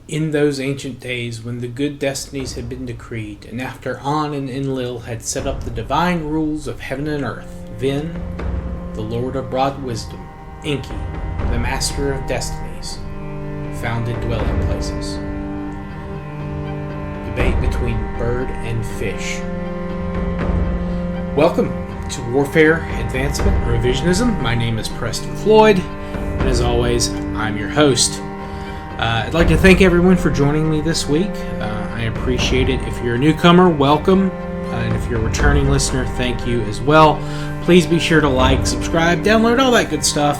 In those ancient days, when the good destinies had been decreed, and after An and Enlil had set up the divine rules of heaven and earth, then the Lord of broad wisdom, Enki, the master of destinies, founded dwelling places. Debate between bird and fish. Welcome to Warfare, Advancement, Revisionism. My name is Preston Floyd, and as always, I'm your host. I'd like to thank everyone for joining me this week. I appreciate it. If you're a newcomer, welcome. And if you're a returning listener, thank you as well. Please be sure to like, subscribe, download, all that good stuff.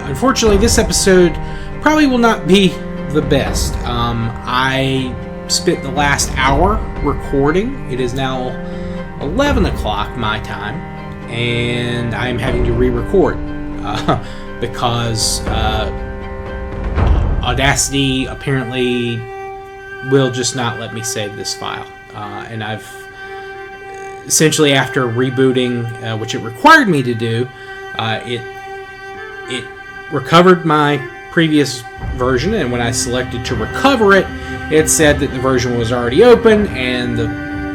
Unfortunately, this episode probably will not be the best. I spent the last hour recording. It is now 11 o'clock my time, and I'm having to re-record because Audacity apparently will just not let me save this file. And I've essentially, after rebooting, which it required me to do, it recovered my previous version, and when I selected to recover it, it said that the version was already open, and the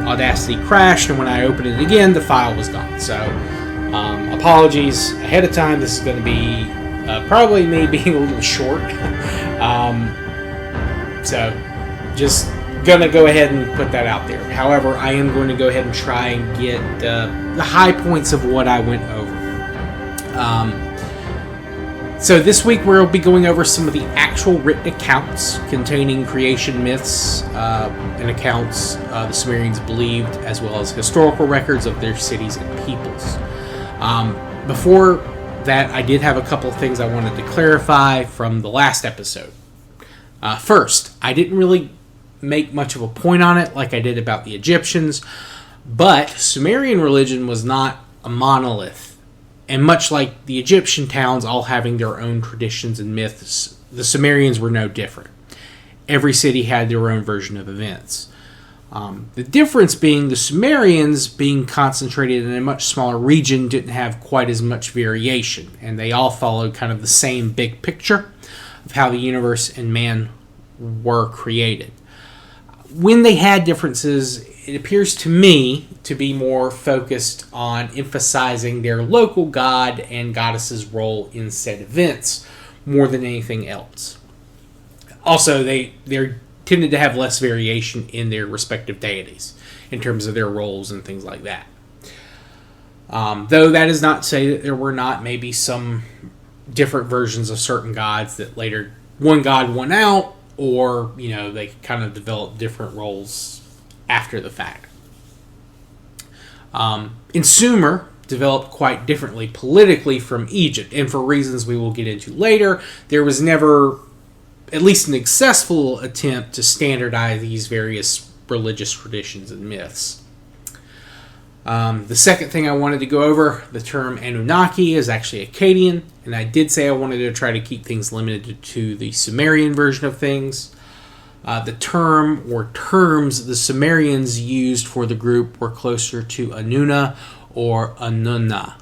Audacity crashed, and when I opened it again, the file was gone. So, apologies ahead of time. This is going to be probably me being a little short. So, just going to go ahead and put that out there. However, I am going to go ahead and try and get the high points of what I went over. So this week we'll be going over some of the actual written accounts containing creation myths and accounts the Sumerians believed, as well as historical records of their cities and peoples. Before that, I did have a couple of things I wanted to clarify from the last episode. First, I didn't really make much of a point on it like I did about the Egyptians, but Sumerian religion was not a monolith. And much like the Egyptian towns all having their own traditions and myths, the Sumerians were no different. Every city had their own version of events. The difference being the Sumerians, being concentrated in a much smaller region, didn't have quite as much variation, and they all followed kind of the same big picture of how the universe and man were created. When they had differences, it appears to me to be more focused on emphasizing their local god and goddess's role in said events more than anything else. Also, they tended to have less variation in their respective deities in terms of their roles and things like that. Though that is not to say that there were not maybe some different versions of certain gods that later one god won out, or, they kind of developed different roles after the fact. And Sumer developed quite differently politically from Egypt, and for reasons we will get into later, there was never at least an successful attempt to standardize these various religious traditions and myths. The second thing I wanted to go over, the term Anunnaki, is actually Akkadian, and I did say I wanted to try to keep things limited to the Sumerian version of things. The term or terms the Sumerians used for the group were closer to Anuna or Anunna.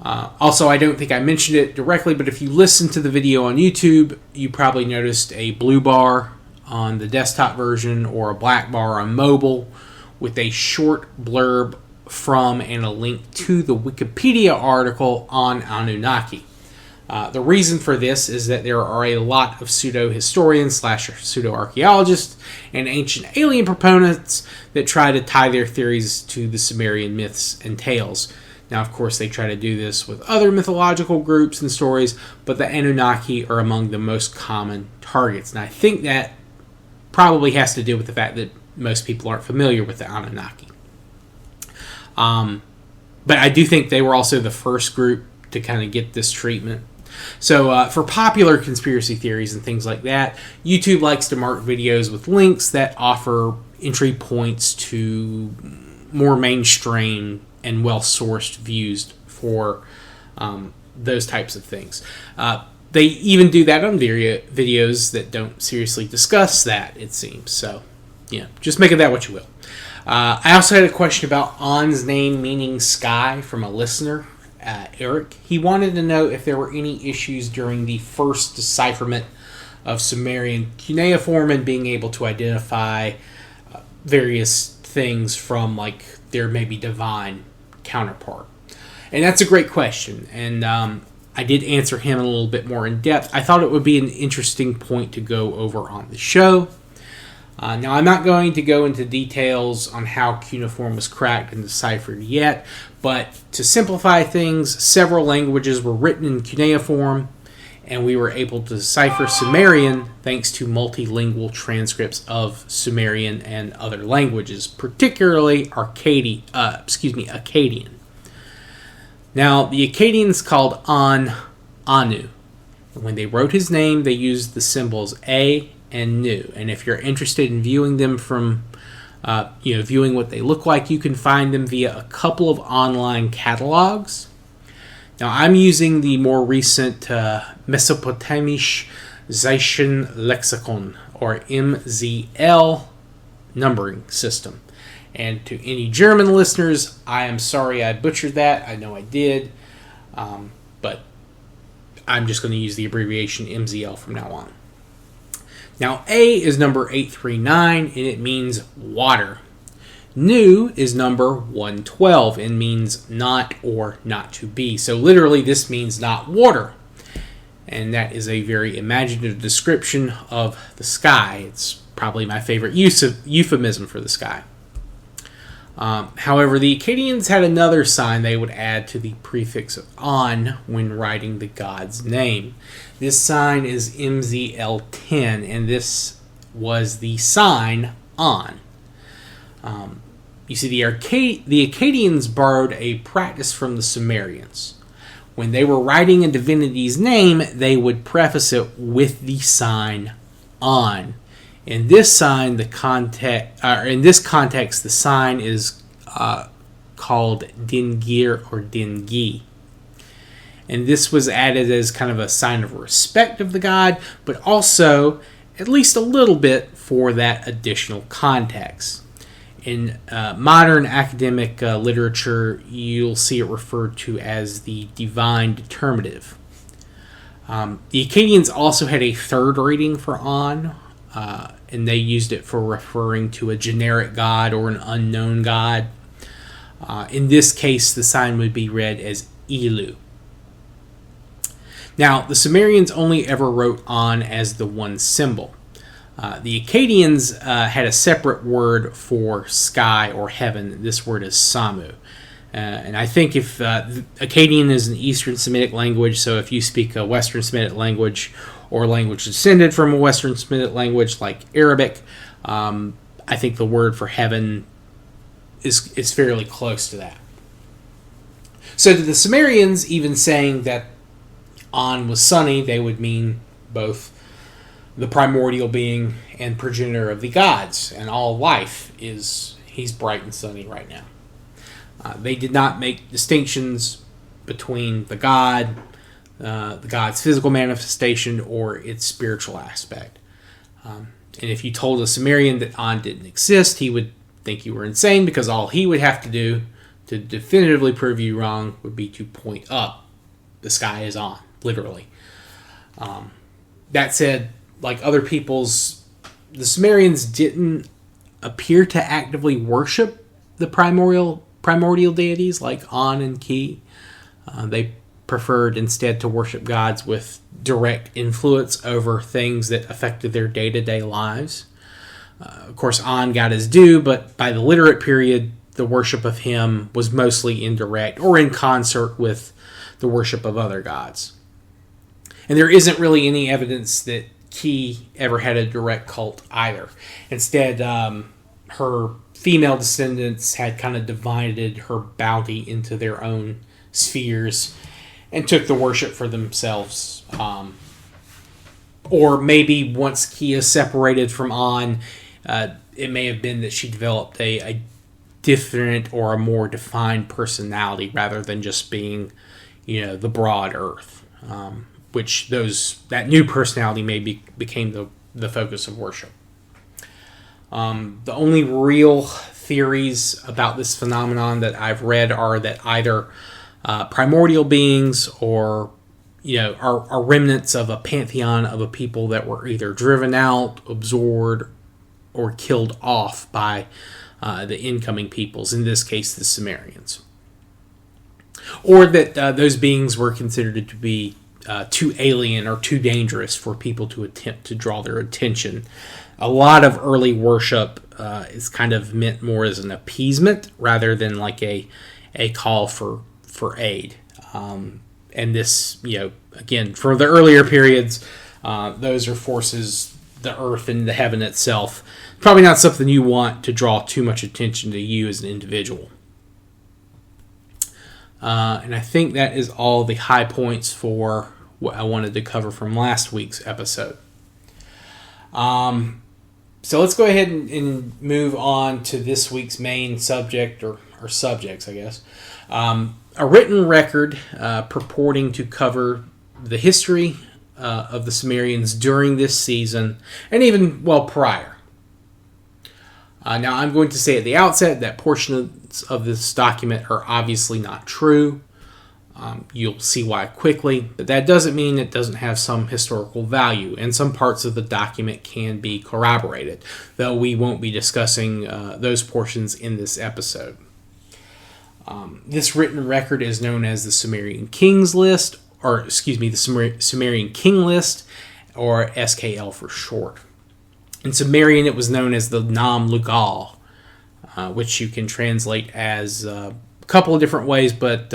Also, I don't think I mentioned it directly, but if you listen to the video on YouTube, you probably noticed a blue bar on the desktop version or a black bar on mobile with a short blurb from and a link to the Wikipedia article on Anunnaki. The reason for this is that there are a lot of pseudo-historians / pseudo-archaeologists and ancient alien proponents that try to tie their theories to the Sumerian myths and tales. Now, of course, they try to do this with other mythological groups and stories, but the Anunnaki are among the most common targets. And I think that probably has to do with the fact that most people aren't familiar with the Anunnaki. But I do think they were also the first group to kind of get this treatment. So for popular conspiracy theories and things like that, YouTube likes to mark videos with links that offer entry points to more mainstream and well-sourced views for those types of things. They even do that on videos that don't seriously discuss that, it seems. So, just make of that what you will. I also had a question about An's name meaning sky from a listener, Eric. He wanted to know if there were any issues during the first decipherment of Sumerian cuneiform and being able to identify various things from, like, their maybe divine counterpart? And that's a great question, and I did answer him a little bit more in depth. I thought it would be an interesting point to go over on the show. Now, I'm not going to go into details on how cuneiform was cracked and deciphered yet, but to simplify things, several languages were written in cuneiform, and we were able to decipher Sumerian thanks to multilingual transcripts of Sumerian and other languages, particularly Akkadian. Now, the Akkadians called An, Anu. When they wrote his name, they used the symbols A and Nu. And if you're interested in viewing them from, viewing what they look like, you can find them via a couple of online catalogs. Now, I'm using the more recent Mesopotamisch Zeitchen Lexikon, or MZL, numbering system. And to any German listeners, I am sorry I butchered that. I know I did. But I'm just going to use the abbreviation MZL from now on. Now, A is number 839, and it means water. Nu is number 112 and means not or not to be. So literally, this means not water. And that is a very imaginative description of the sky. It's probably my favorite use of euphemism for the sky. However, the Akkadians had another sign they would add to the prefix of An when writing the god's name. This sign is MZL10, and this was the sign An. You see, the Akkadians borrowed a practice from the Sumerians. When they were writing a divinity's name, they would preface it with the sign An. In this sign, in this context, the sign is called Dingir or Dingi. And this was added as kind of a sign of respect of the god, but also at least a little bit for that additional context. In modern academic literature, you'll see it referred to as the divine determinative. The Akkadians also had a third reading for An, and they used it for referring to a generic god or an unknown god. In this case, the sign would be read as Ilu. Now, the Sumerians only ever wrote An as the one symbol. The Akkadians had a separate word for sky or heaven. This word is Samu. And I think if Akkadian is an Eastern Semitic language, so if you speak a Western Semitic language or language descended from a Western Semitic language like Arabic, I think the word for heaven is fairly close to that. So to the Sumerians, even saying that An was sunny, they would mean both the primordial being and progenitor of the gods, and all life he's bright and sunny right now. They did not make distinctions between the god's physical manifestation, or its spiritual aspect. And if you told a Sumerian that An didn't exist, he would think you were insane, because all he would have to do to definitively prove you wrong would be to point up. The sky is An, literally. That said, like other peoples, the Sumerians didn't appear to actively worship the primordial deities like An and Ki. They preferred instead to worship gods with direct influence over things that affected their day-to-day lives. Of course, An got his due, but by the literate period, the worship of him was mostly indirect or in concert with the worship of other gods. And there isn't really any evidence that Ki ever had a direct cult either. Instead, her female descendants had kind of divided her bounty into their own spheres and took the worship for themselves. Or maybe once Ki is separated from An, it may have been that she developed a different or a more defined personality rather than just being, the broad earth. Which that new personality maybe became the focus of worship. The only real theories about this phenomenon that I've read are that either primordial beings or are remnants of a pantheon of a people that were either driven out, absorbed, or killed off by the incoming peoples, in this case the Sumerians. Or that those beings were considered to be too alien or too dangerous for people to attempt to draw their attention. A lot of early worship is kind of meant more as an appeasement rather than like a call for aid. And this, again, for the earlier periods, those are forces, the earth and the heaven itself. Probably not something you want to draw too much attention to you as an individual. And I think that is all the high points for what I wanted to cover from last week's episode. So let's go ahead and move on to this week's main subject, or subjects, I guess. A written record purporting to cover the history of the Sumerians during this season, and even, prior. Now, I'm going to say at the outset that portions of this document are obviously not true. You'll see why quickly, but that doesn't mean it doesn't have some historical value, and some parts of the document can be corroborated, though we won't be discussing those portions in this episode. This written record is known as the Sumerian Kings List, the Sumerian King List, or SKL for short. In Sumerian, it was known as the Nam Lugal, which you can translate as a couple of different ways, but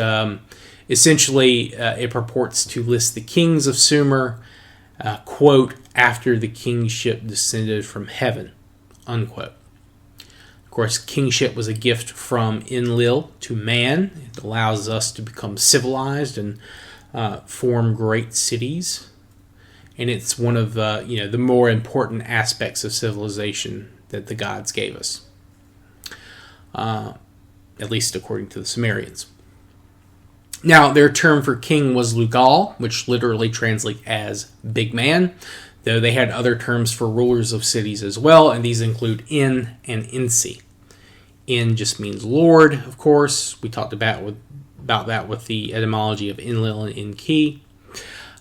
essentially it purports to list the kings of Sumer, quote, after the kingship descended from heaven, unquote. Of course, kingship was a gift from Enlil to man. It allows us to become civilized and form great cities. And it's one of the more important aspects of civilization that the gods gave us, at least according to the Sumerians. Now, their term for king was Lugal, which literally translates as big man, though they had other terms for rulers of cities as well, and these include In and Insi. In just means Lord, of course. We talked about that with the etymology of Enlil and Enki.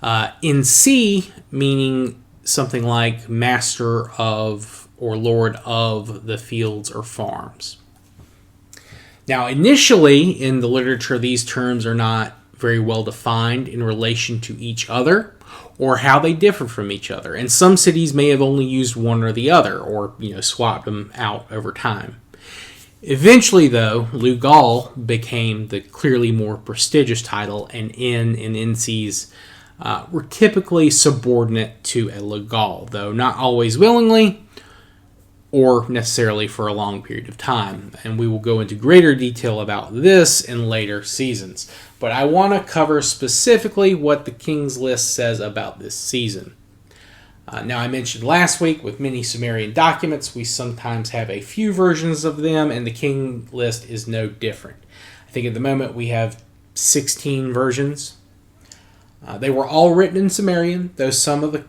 Insi meaning something like master of or lord of the fields or farms. Now, initially in the literature, these terms are not very well defined in relation to each other or how they differ from each other. And some cities may have only used one or the other, or swapped them out over time. Eventually, though, Lugal became the clearly more prestigious title, and In and Insis were typically subordinate to a Lugal, though not always willingly or necessarily for a long period of time. And we will go into greater detail about this in later seasons. But I want to cover specifically what the King's List says about this season. Now, I mentioned last week with many Sumerian documents, we sometimes have a few versions of them, and the King List is no different. I think at the moment we have 16 versions. They were all written in Sumerian, though some of the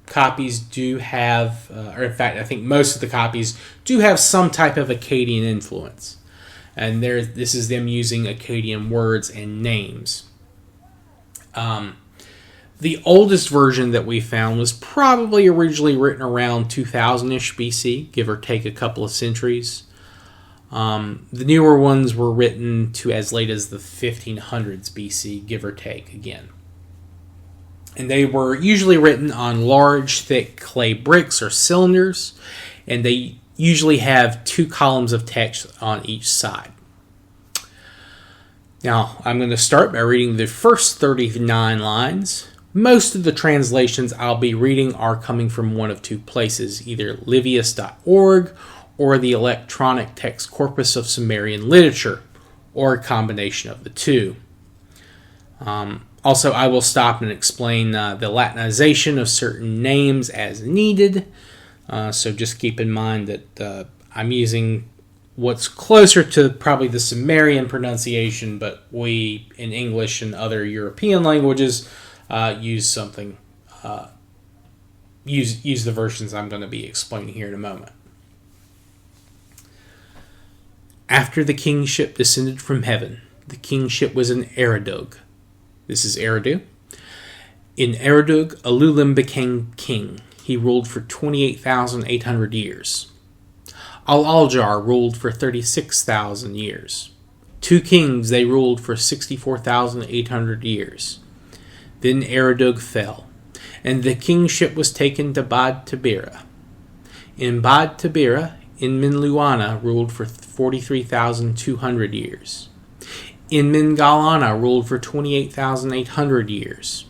copies do have, or in fact, I think most of the copies do have some type of Akkadian influence. And this is them using Akkadian words and names. The oldest version that we found was probably originally written around 2000-ish BC, give or take a couple of centuries. The newer ones were written to as late as the 1500s BC, give or take again. And they were usually written on large, thick clay bricks or cylinders, and they usually have 2 columns of text on each side. Now, I'm going to start by reading the first 39 lines. Most of the translations I'll be reading are coming from one of 2 places, either livius.org or the Electronic Text Corpus of Sumerian Literature, or a combination of the 2. Also, I will stop and explain the Latinization of certain names as needed. So just keep in mind that I'm using what's closer to probably the Sumerian pronunciation, but we, in English and other European languages, use the versions I'm going to be explaining here in a moment. After the kingship descended from heaven, the kingship was in Eridug. This is Eridu. In Eredug, Alulim became king. He ruled for 28,800 years. Al-Aljar ruled for 36,000 years. 2 kings, they ruled for 64,800 years. Then Eredug fell, and the kingship was taken to Bad Tabira. In Bad Tabira, Minluana ruled for 43,200 years. Mingalana ruled for 28,800 years.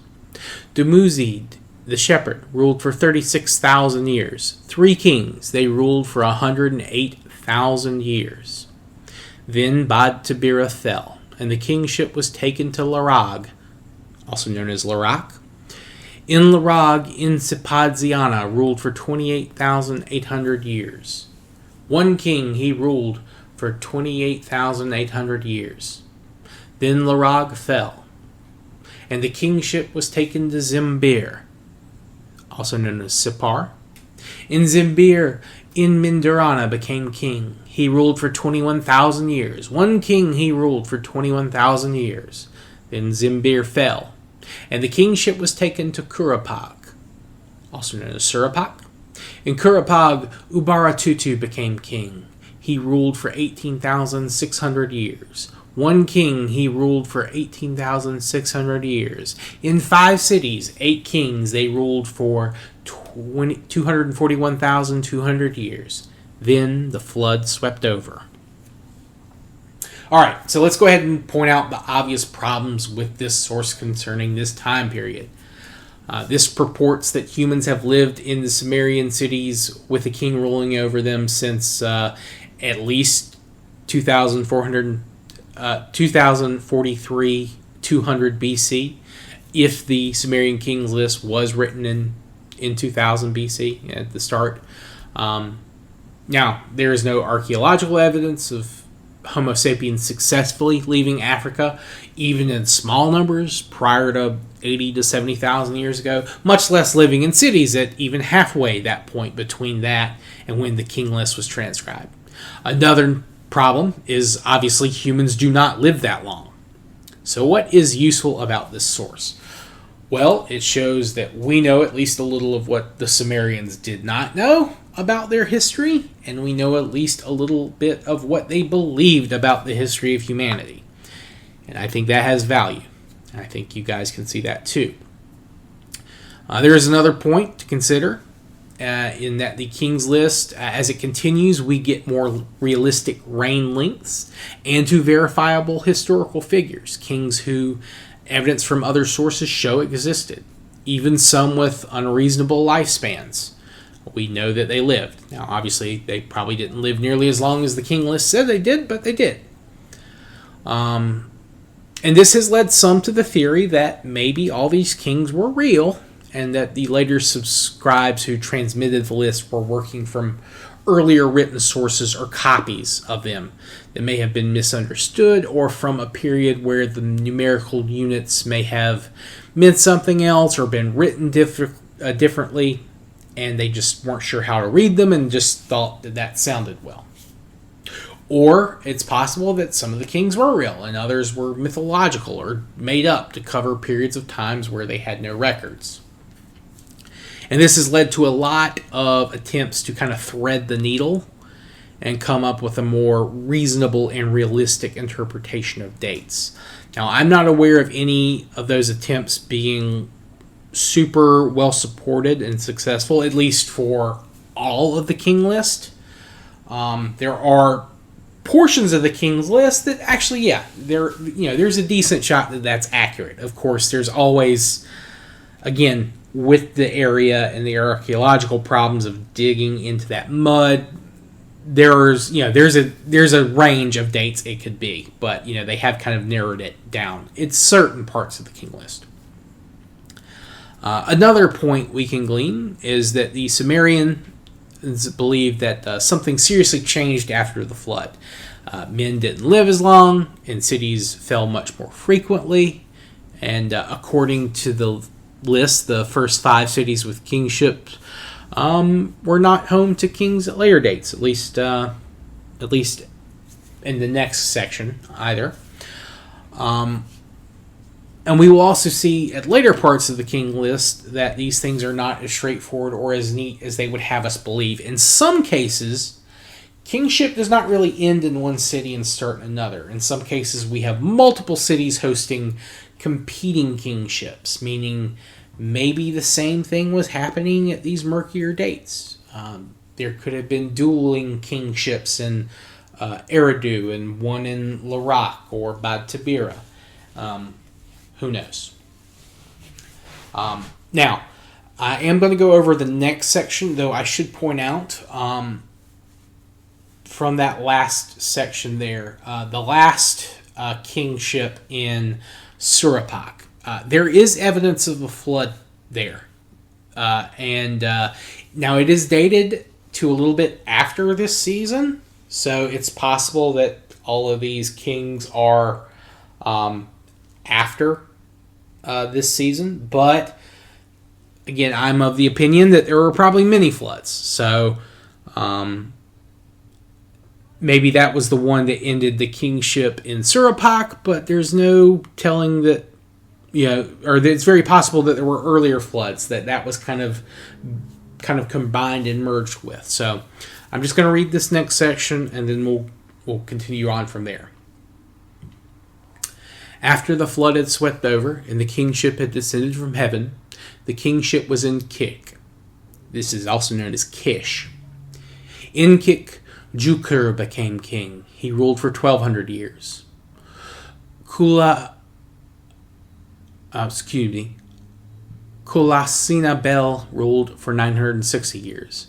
Dumuzid, the shepherd, ruled for 36,000 years. 3 kings, they ruled for 108,000 years. Then Bad Tabira fell, and the kingship was taken to Larag, also known as Larak. In Larag, Sipadziana ruled for 28,800 years. 1 king, he ruled for 28,800 years. Then Larag fell, and the kingship was taken to Zimbir, also known as Sipar. In Zimbir, Mindarana became king. He ruled for 21,000 years. 1 king, he ruled for 21,000 years. Then Zimbir fell, and the kingship was taken to Kurapag, also known as Surapak. In Kurapag, Ubaratutu became king. He ruled for 18,600 years. 1 king, he ruled for 18,600 years. In 5 cities, 8 kings, they ruled for 241,200 years. Then the flood swept over. Alright, so let's go ahead and point out the obvious problems with this source concerning this time period. This purports that humans have lived in the Sumerian cities with a king ruling over them since at least 2043, 200 BC, if the Sumerian King List was written in 2000 BC at the start. Now, there is no archaeological evidence of Homo sapiens successfully leaving Africa, even in small numbers, prior to 80 to 70,000 years ago, much less living in cities at even halfway that point between that and when the King List was transcribed. Another problem is obviously humans do not live that long. So what is useful about this source? Well, it shows that we know at least a little of what the Sumerians did not know about their history, and we know at least a little bit of what they believed about the history of humanity. And I think that has value. I think you guys can see that too. There is another point to consider in that the King's List, as it continues, we get more realistic reign lengths and to verifiable historical figures, kings who evidence from other sources show existed, even some with unreasonable lifespans. We know that they lived. Now, obviously, they probably didn't live nearly as long as the King List said they did, but they did. And this has led some to the theory that maybe all these kings were real, and that the later scribes who transmitted the list were working from earlier written sources or copies of them that may have been misunderstood, or from a period where the numerical units may have meant something else or been written differently, and they just weren't sure how to read them and just thought that that sounded well. Or it's possible that some of the kings were real and others were mythological or made up to cover periods of times where they had no records. And this has led to a lot of attempts to kind of thread the needle and come up with a more reasonable and realistic interpretation of dates. Now, I'm not aware of any of those attempts being super well supported and successful, at least for all of the King List. There are portions of the King's List that actually, there's a decent shot that that's accurate. Of course, there's always, again, with the area and the archaeological problems of digging into that mud, there's a range of dates it could be, but they have kind of narrowed it down. It's certain parts of the King List. Another point we can glean is that the Sumerians believed that something seriously changed after the flood. Men didn't live as long, and cities fell much more frequently, and according to the list, the first 5 cities with kingships were not home to kings at later dates, at least in the next section either. And we will also see at later parts of the King List that these things are not as straightforward or as neat as they would have us believe. In some cases, kingship does not really end in one city and start in another. In some cases, we have multiple cities hosting competing kingships, meaning maybe the same thing was happening at these murkier dates. There could have been dueling kingships in Eridu and one in Larak or Bad Tabira. Who knows? Now, I am going to go over the next section, though I should point out from that last section there, the last kingship in Surapak. There is evidence of a flood there. And now it is dated to a little bit after this season, so it's possible that all of these kings are after this season, but again, I'm of the opinion that there were probably many floods, so maybe that was the one that ended the kingship in Surapak, but there's no telling that, or that it's very possible that there were earlier floods that was kind of combined and merged with. So I'm just going to read this next section, and then we'll continue on from there. After the flood had swept over, and the kingship had descended from heaven, the kingship was in Kik. This is also known as Kish. In Kik, Jukur became king. He ruled for 1,200 years. Kulasina Bel ruled for 960 years.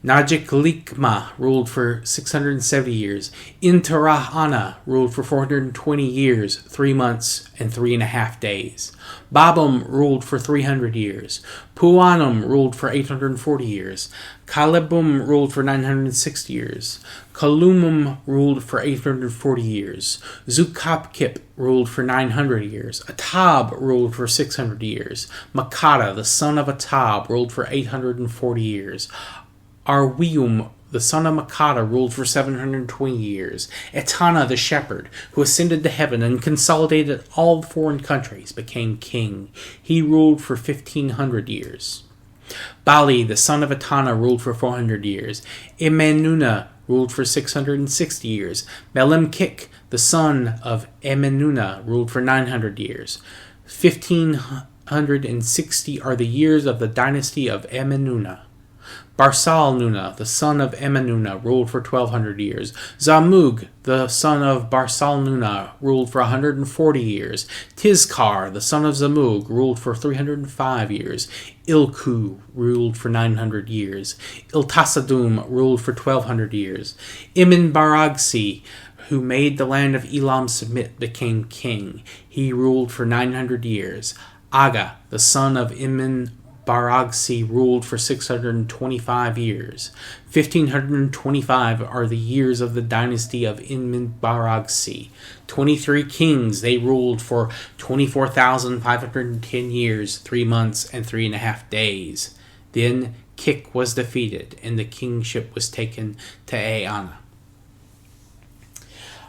Najiklikma ruled for 670 years. Intarahana ruled for 420 years, 3 months, and 3.5 days. Babum ruled for 300 years. Puanum ruled for 840 years. Kalebum ruled for 960 years. Kalumum ruled for 840 years. Zukapkip ruled for 900 years. Atab ruled for 600 years. Makata, the son of Atab, ruled for 840 years. Arwium, the son of Makata, ruled for 720 years. Etana, the shepherd, who ascended to heaven and consolidated all foreign countries, became king. He ruled for 1,500 years. Bali, the son of Etana, ruled for 400 years. Emenuna ruled for 660 years. Melemkik, the son of Emenuna, ruled for 900 years. 1,560 are the years of the dynasty of Emenuna. Barsal Nuna, the son of Emenuna, ruled for 1,200 years. Zamug, the son of Barsal Nuna, ruled for 140 years. Tizkar, the son of Zamug, ruled for 305 years. Ilku ruled for 900 years. Iltasadum ruled for 1,200 years. Imin Baragsi, who made the land of Elam submit, became king. He ruled for 900 years. Aga, the son of Imin Baragsi, ruled for 625 years. 1,525 are the years of the dynasty of Inmin Baragsi. 23 kings, they ruled for 24,510 years, 3 months, and 3.5 days. Then Kik was defeated, and the kingship was taken to Eana.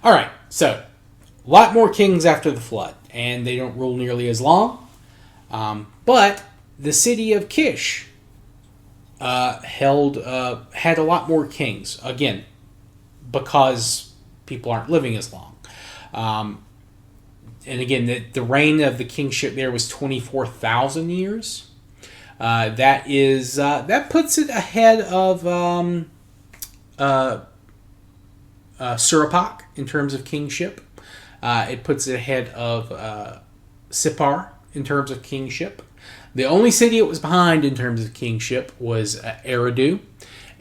Alright, so, a lot more kings after the flood, and they don't rule nearly as long. But the city of Kish had a lot more kings, again, because people aren't living as long. And again, the reign of the kingship there was 24,000 years. That puts it ahead of Surapak in terms of kingship. It puts it ahead of Sipar in terms of kingship. The only city it was behind in terms of kingship was Eridu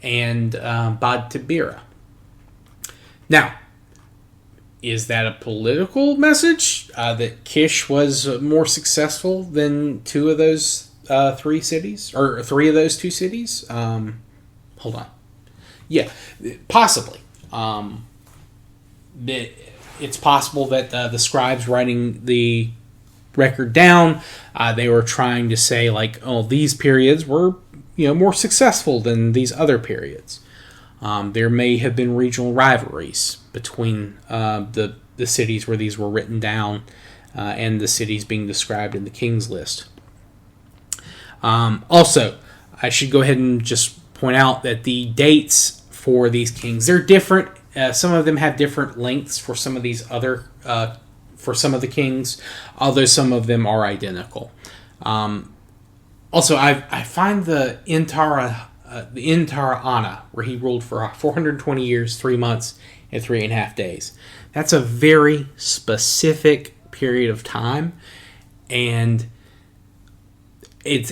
and Bad Tabira. Now, is that a political message that Kish was more successful than two of those three cities? Or three of those two cities? Hold on. Yeah, possibly. It's possible that the scribes writing the record down, they were trying to say, like, oh, these periods were, more successful than these other periods. There may have been regional rivalries between the cities where these were written down, and the cities being described in the King's List. Also, I should go ahead and just point out that the dates for these kings, they're different. Some of them have different lengths for some of these other, for some of the kings, although some of them are identical. Also, I find the Ana, where he ruled for 420 years, 3 months, and 3.5 days. That's a very specific period of time, and it's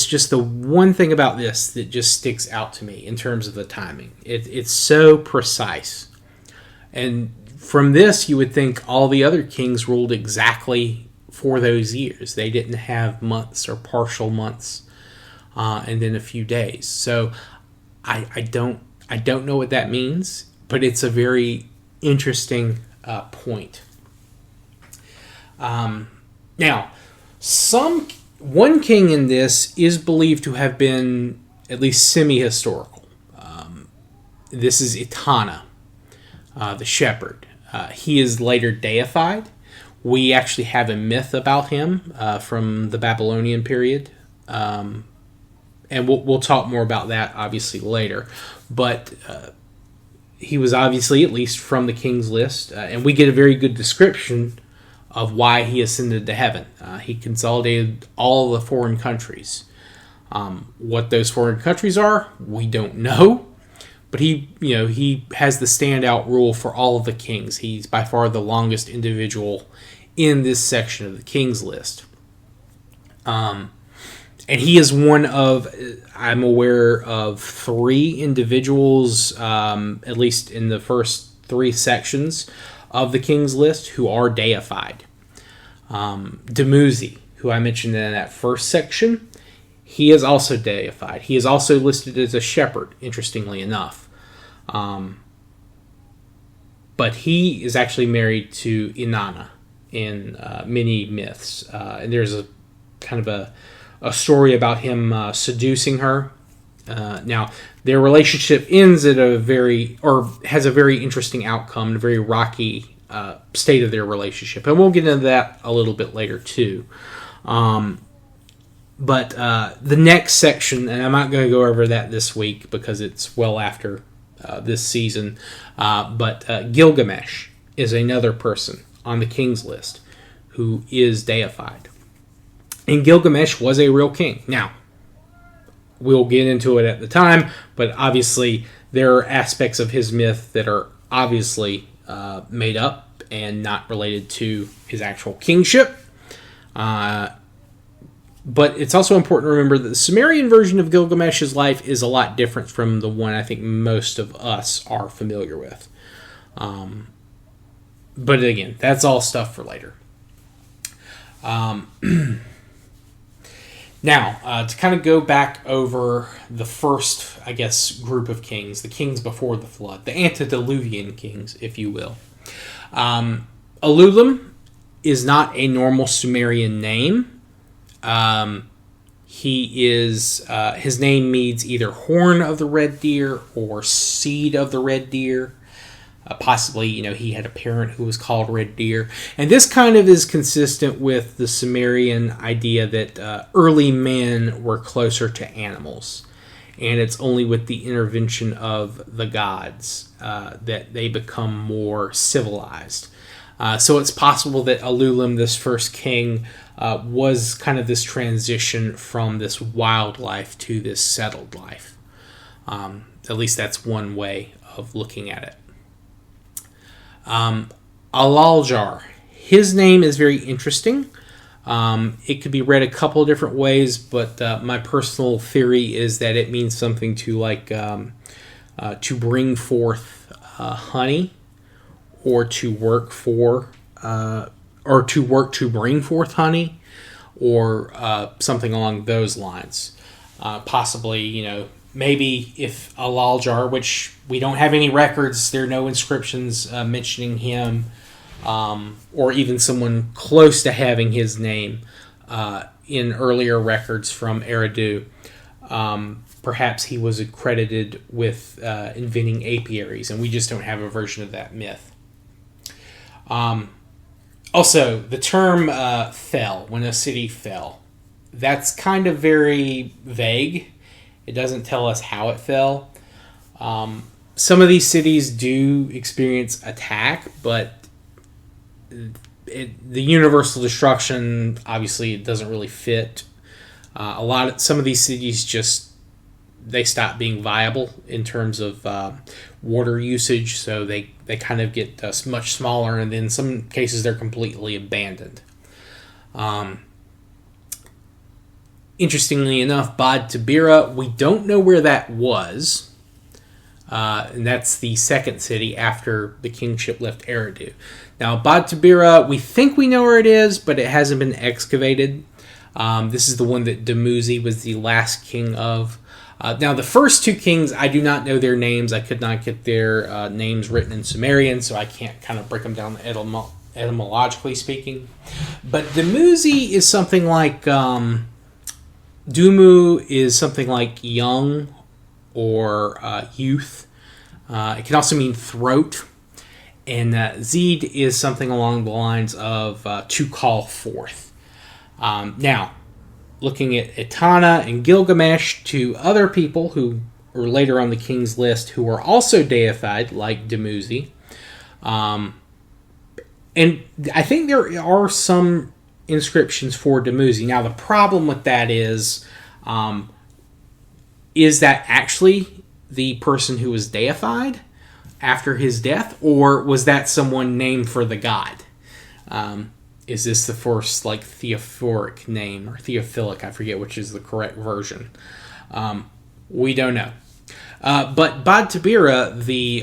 just the one thing about this that just sticks out to me in terms of the timing. It's so precise. And from this, you would think all the other kings ruled exactly for those years. They didn't have months or partial months, and then a few days. So I don't know what that means, but it's a very interesting point. Now, one king in this is believed to have been at least semi-historical. This is Etana, the shepherd. He is later deified. We actually have a myth about him from the Babylonian period. And we'll talk more about that, obviously, later. But he was obviously, at least from the King's List, and we get a very good description of why he ascended to heaven. He consolidated all the foreign countries. What those foreign countries are, we don't know. But he has the standout rule for all of the kings. He's by far the longest individual in this section of the King's List. And he is one of, I'm aware of 3 individuals, at least in the first 3 sections of the King's List, who are deified. Dumuzi, who I mentioned in that first section, he is also deified. He is also listed as a shepherd, interestingly enough. But he is actually married to Inanna in many myths. And there's a kind of a story about him seducing her. Now, their relationship ends at has a very interesting outcome, a very rocky state of their relationship. And we'll get into that a little bit later, too. But the next section, and I'm not going to go over that this week because it's well after this season, but Gilgamesh is another person on the King's List who is deified. And Gilgamesh was a real king. Now, we'll get into it at the time, but obviously there are aspects of his myth that are obviously made up and not related to his actual kingship. But it's also important to remember that the Sumerian version of Gilgamesh's life is a lot different from the one I think most of us are familiar with. But again, that's all stuff for later. Now, to kind of go back over the first, I guess, group of kings, the kings before the flood, the antediluvian kings, if you will. Ululim is not a normal Sumerian name. He is, his name means either horn of the red deer or seed of the red deer. Possibly, he had a parent who was called Red Deer. And this kind of is consistent with the Sumerian idea that early men were closer to animals. And it's only with the intervention of the gods that they become more civilized. So it's possible that Ululim, this first king, was kind of this transition from this wild life to this settled life. At least that's one way of looking at it. Alaljar. His name is very interesting. It could be read a couple of different ways, but my personal theory is that it means something to like to bring forth honey, or to work for, or to work to bring forth honey, or something along those lines. Possibly, maybe if Alaljar, which we don't have any records, there are no inscriptions mentioning him, or even someone close to having his name in earlier records from Eridu. Perhaps he was accredited with inventing apiaries, and we just don't have a version of that myth. Also, the term fell, when a city fell, that's kind of very vague. It doesn't tell us how it fell. Some of these cities do experience attack, but the universal destruction, obviously, it doesn't really fit. Some of these cities just, they stop being viable in terms of water usage, so they kind of get much smaller, and in some cases they're completely abandoned. Interestingly enough, Bad Tabira, we don't know where that was, and that's the second city after the kingship left Eridu. Now, Bad Tabira, we think we know where it is, but it hasn't been excavated. This is the one that Dumuzi was the last king of. Now, the first two kings, I do not know their names. I could not get their names written in Sumerian, so I can't kind of break them down etymologically speaking. But Dumuzi is something like... Dumu is something like young or youth. It can also mean throat. And Zed is something along the lines of to call forth. Now, looking at Etana and Gilgamesh, two other people who were later on the king's list who were also deified, like Dumuzi. And I think there are some inscriptions for Dumuzi. Now, the problem with that is that actually the person who was deified after his death, or was that someone named for the god? Is this the first, like, theophoric name, or theophilic? I forget which is the correct version. We don't know. But Bad Tabira, the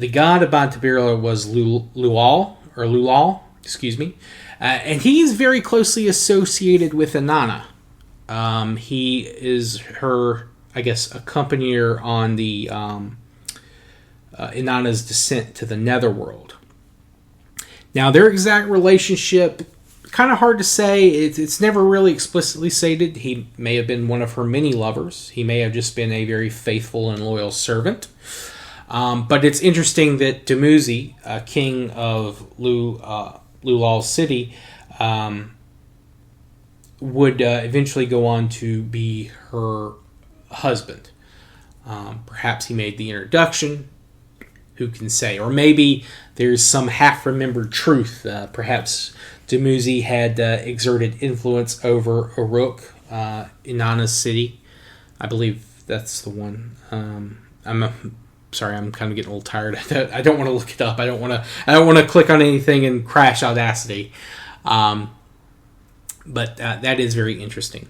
god of Bad Tabira was Lulal, excuse me. And he's very closely associated with Inanna. He is her, I guess, accompanier on the Inanna's descent to the netherworld. Now, their exact relationship, kind of hard to say. It's never really explicitly stated. He may have been one of her many lovers. He may have just been a very faithful and loyal servant. But it's interesting that Dumuzi, king of Lulal's city, would eventually go on to be her husband. Perhaps he made the introduction. Who can say? Or maybe there's some half-remembered truth. Perhaps Dumuzi had exerted influence over Uruk, Inanna's city. I believe that's the one. Sorry, I'm kind of getting a little tired. I don't want to look it up. I don't want to click on anything and crash Audacity. But that is very interesting.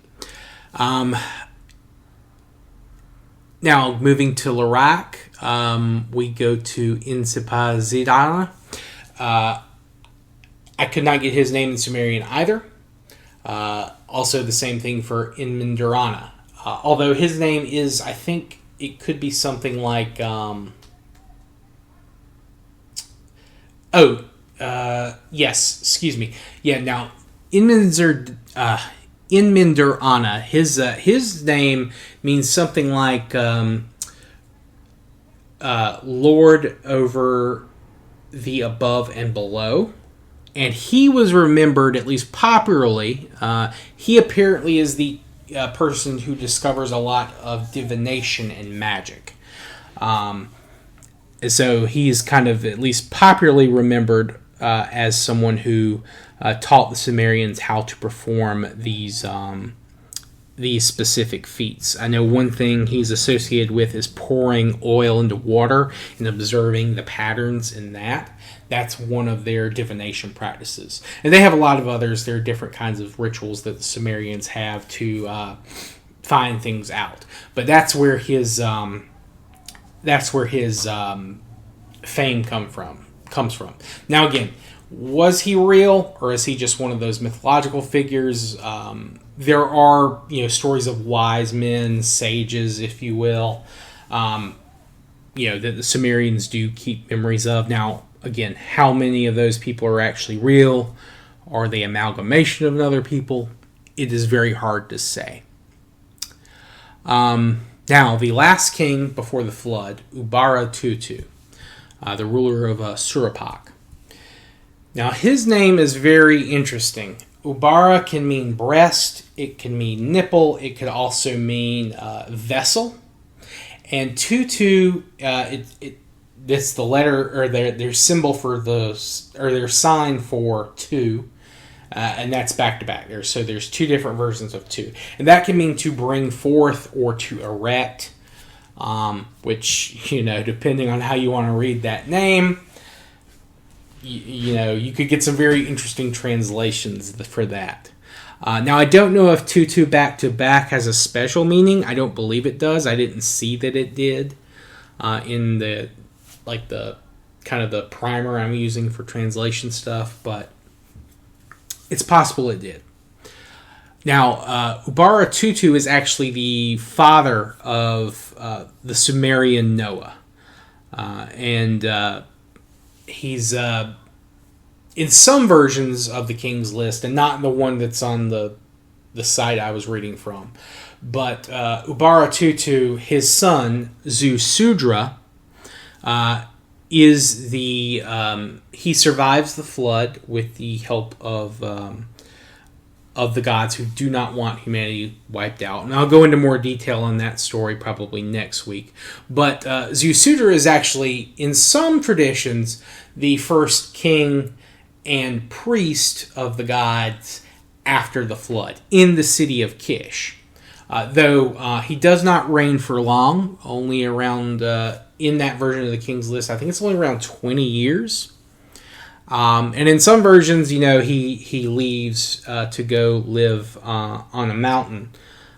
Now, moving to Larak, we go to Insipazidana. I could not get his name in Sumerian either. Also, the same thing for Inmindarana. Although his name is, I think it could be something like... yes, excuse me. Yeah, now, Inmindarana, his name means something like Lord over the above and below. And he was remembered, at least popularly, he apparently is the person who discovers a lot of divination and magic. So he's kind of, at least popularly remembered as someone who taught the Sumerians how to perform these specific feats. I know one thing he's associated with is pouring oil into water and observing the patterns in that. That's one of their divination practices. And they have a lot of others. There are different kinds of rituals that the Sumerians have to find things out. But that's where his fame comes from. Now again, was he real, or is he just one of those mythological figures? There are, stories of wise men, sages, if you will, that the Sumerians do keep memories of. Now, again, how many of those people are actually real? Are they amalgamation of other people? It is very hard to say. Now, the last king before the flood, Ubara Tutu, the ruler of Surapak. Now, his name is very interesting. Ubara can mean breast, it can mean nipple, it could also mean vessel. And Tutu, it's the letter, or their symbol for their sign for two, and that's back to back. So there's two different versions of two. And that can mean to bring forth or to erect, which, depending on how you want to read that name, you could get some very interesting translations for that. Now, I don't know if Tutu back to back has a special meaning. I don't believe it does. I didn't see that it did in the kind of the primer I'm using for translation stuff, but it's possible it did. Now, Ubara Tutu is actually the father of the Sumerian Noah, and he's in some versions of the King's List, and not in the one that's on the site I was reading from. But Ubara Tutu, his son Zusudra, is he survives the flood with the help of the gods who do not want humanity wiped out. And I'll go into more detail on that story probably next week. But Zusudra is actually, in some traditions, the first king and priest of the gods after the flood in the city of Kish. Though he does not reign for long, only around, in that version of the King's List, I think it's only around 20 years. And in some versions, he leaves to go live on a mountain.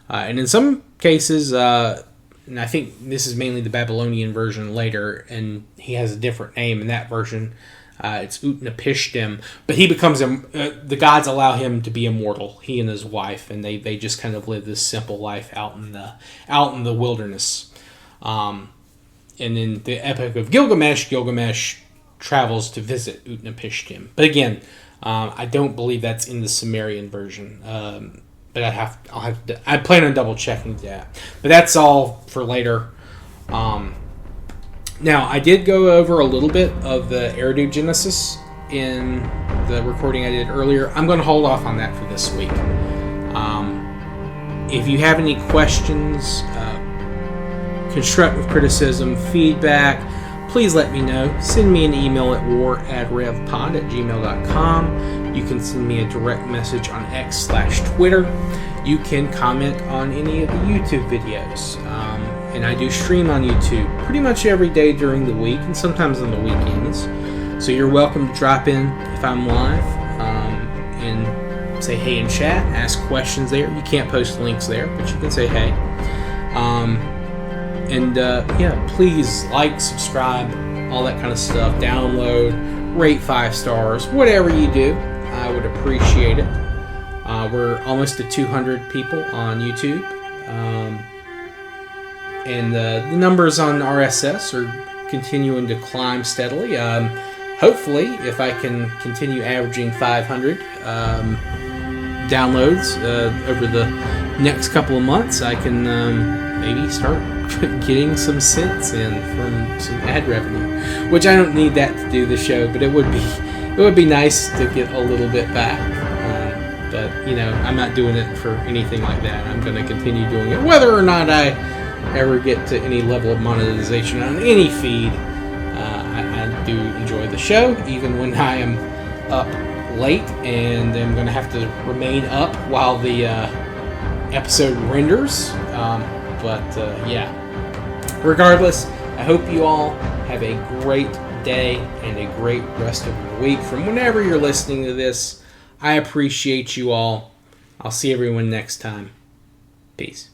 And in some cases, and I think this is mainly the Babylonian version later, and he has a different name in that version. It's Utnapishtim, but he becomes the gods allow him to be immortal. He and his wife, and they just kind of live this simple life out in the wilderness. And in the Epic of Gilgamesh travels to visit Utnapishtim. But again, I don't believe that's in the Sumerian version. But I plan on double checking that. But that's all for later. Now, I did go over a little bit of the Eridu-Genesis in the recording I did earlier. I'm going to hold off on that for this week. If you have any questions, constructive criticism, feedback, please let me know. Send me an email at war@revpod@gmail.com. You can send me a direct message on X/Twitter. You can comment on any of the YouTube videos. And I do stream on YouTube pretty much every day during the week and sometimes on the weekends. So you're welcome to drop in if I'm live and say hey in chat, ask questions there. You can't post links there, but you can say hey. Please like, subscribe, all that kind of stuff. Download, rate 5 stars, whatever you do. I would appreciate it. We're almost at 200 people on YouTube. And the numbers on RSS are continuing to climb steadily. Hopefully, if I can continue averaging 500 downloads over the next couple of months, I can maybe start getting some cents in from some ad revenue. Which I don't need that to do the show, but it would be nice to get a little bit back. But I'm not doing it for anything like that. I'm going to continue doing it, whether or not I ever get to any level of monetization on any feed. I do enjoy the show, even when I am up late, and I'm going to have to remain up while the episode renders. Regardless, I hope you all have a great day and a great rest of your week from whenever you're listening to this. I appreciate you all. I'll see everyone next time. Peace.